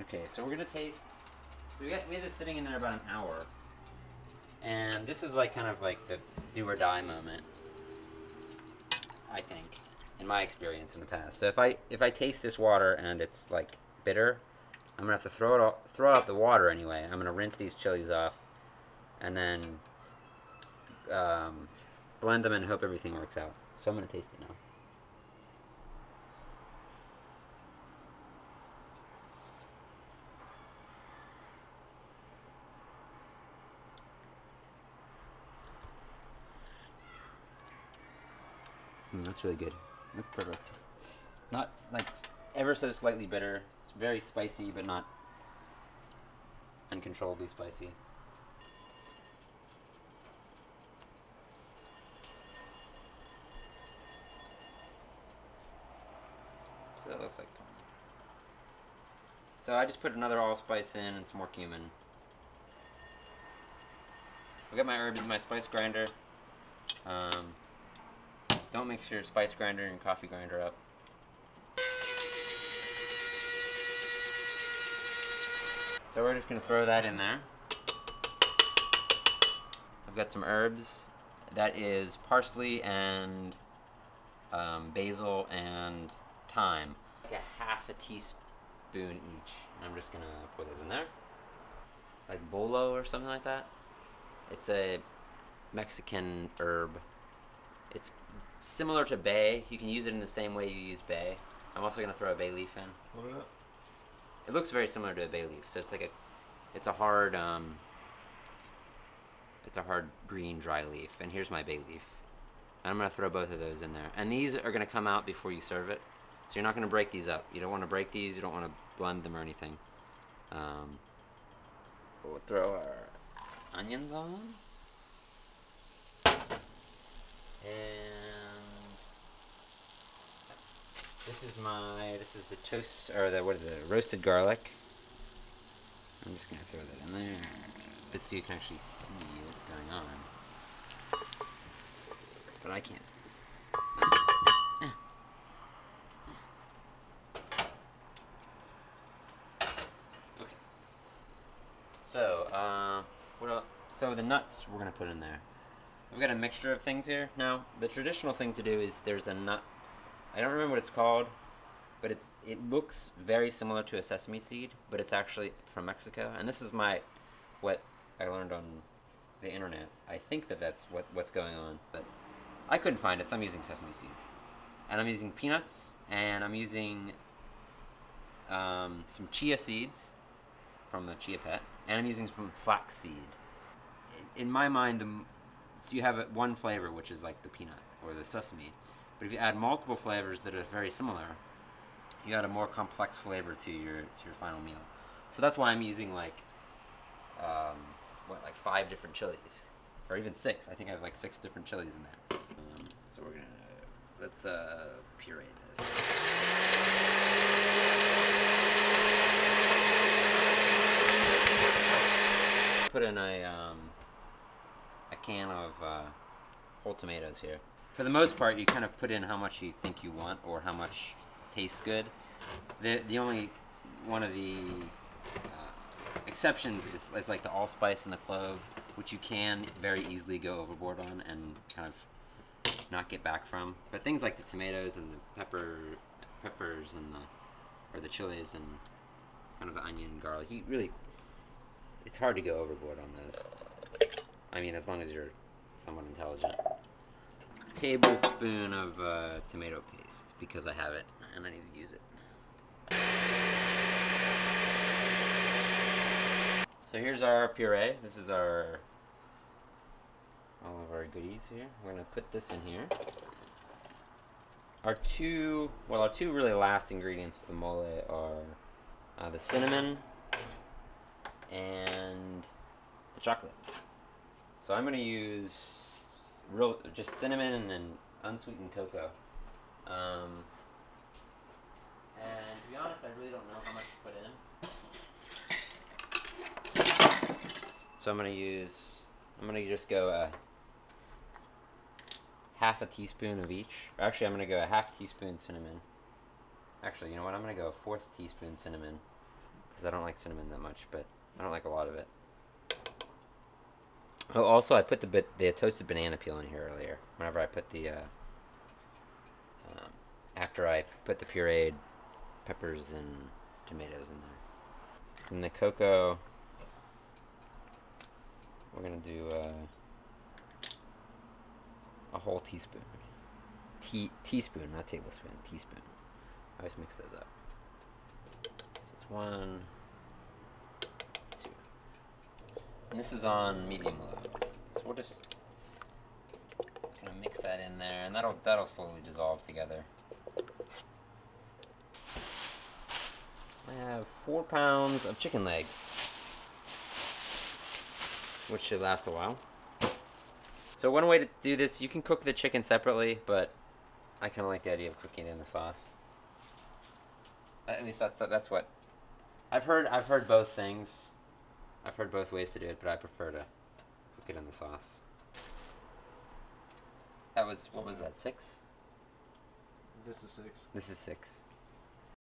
Okay, so we're gonna taste. So we had this sitting in there about an hour, and this is like kind of like the do or die moment, I think, in my experience in the past. So if I taste this water and it's like bitter, I'm gonna have to throw out the water anyway. I'm gonna rinse these chilies off, and then um, blend them and hope everything works out. So I'm gonna taste it now. That's really good. That's perfect. Not like ever so slightly bitter. It's very spicy, but not uncontrollably spicy. So that looks like plenty. So I just put another allspice in and some more cumin. I've got my herbs in my spice grinder. Don't mix your spice grinder and coffee grinder up. So we're just going to throw that in there. I've got some herbs. That is parsley and basil and thyme. Like a half a teaspoon each. I'm just going to put those in there. Like bolo or something like that. It's a Mexican herb. It's similar to bay. You can use it in the same way you use bay. I'm also going to throw a bay leaf in. Load it up. It looks very similar to a bay leaf, so it's like it's a hard green dry leaf. And here's my bay leaf. And I'm gonna throw both of those in there. And these are gonna come out before you serve it, so you're not gonna break these up. You don't want to break these. You don't want to blend them or anything. We'll throw our onions on, and this is the toast, or the roasted garlic. I'm just gonna throw that in there, but so you can actually see what's going on. But I can't see. Okay. So, what else? So the nuts we're gonna put in there. We've got a mixture of things here. Now, the traditional thing to do is there's a nut. I don't remember what it's called, but it looks very similar to a sesame seed, but it's actually from Mexico. And this is what I learned on the internet. I think that's what's going on, but I couldn't find it, so I'm using sesame seeds. And I'm using peanuts, and I'm using some chia seeds from the chia pet, and I'm using some flax seed. In my mind, so you have one flavor, which is like the peanut or the sesame. But if you add multiple flavors that are very similar, you add a more complex flavor to your final meal. So that's why I'm using like 5 different chilies, or even 6. I think I have like 6 different chilies in there. So let's puree this. Put in a can of whole tomatoes here. For the most part, you kind of put in how much you think you want or how much tastes good. The only one of the exceptions is like the allspice and the clove, which you can very easily go overboard on and kind of not get back from. But things like the tomatoes and the peppers and the chilies and kind of the onion and garlic, it's hard to go overboard on those. I mean, as long as you're somewhat intelligent. Tablespoon of tomato paste, because I have it and I need to use it. So here's our puree. This is all of our goodies here. We're gonna put this in here. Our two really last ingredients for the mole are the cinnamon and the chocolate. So I'm gonna use just cinnamon and unsweetened cocoa. And to be honest, I really don't know how much to put in. So I'm gonna just go half a teaspoon of each. Actually, I'm gonna go a half teaspoon cinnamon. Actually, you know what? I'm gonna go a 1/4 teaspoon cinnamon. because I don't like cinnamon that much, but I don't like a lot of it. Oh, also I put the toasted banana peel in here earlier. Whenever I put the after I put the pureed peppers and tomatoes in there. And the cocoa, we're gonna do a whole teaspoon. Teaspoon, not tablespoon. Teaspoon. I always mix those up. So it's 1, 2, and this is on medium low. So we're just gonna mix that in there, and that'll slowly dissolve together. I have 4 pounds of chicken legs, which should last a while. So one way to do this, you can cook the chicken separately, but I kind of like the idea of cooking it in the sauce. At least that's what I've heard. I've heard both things. I've heard both ways to do it, but I prefer to cook it in the sauce. That was, what was that, 6? This is 6. This is 6.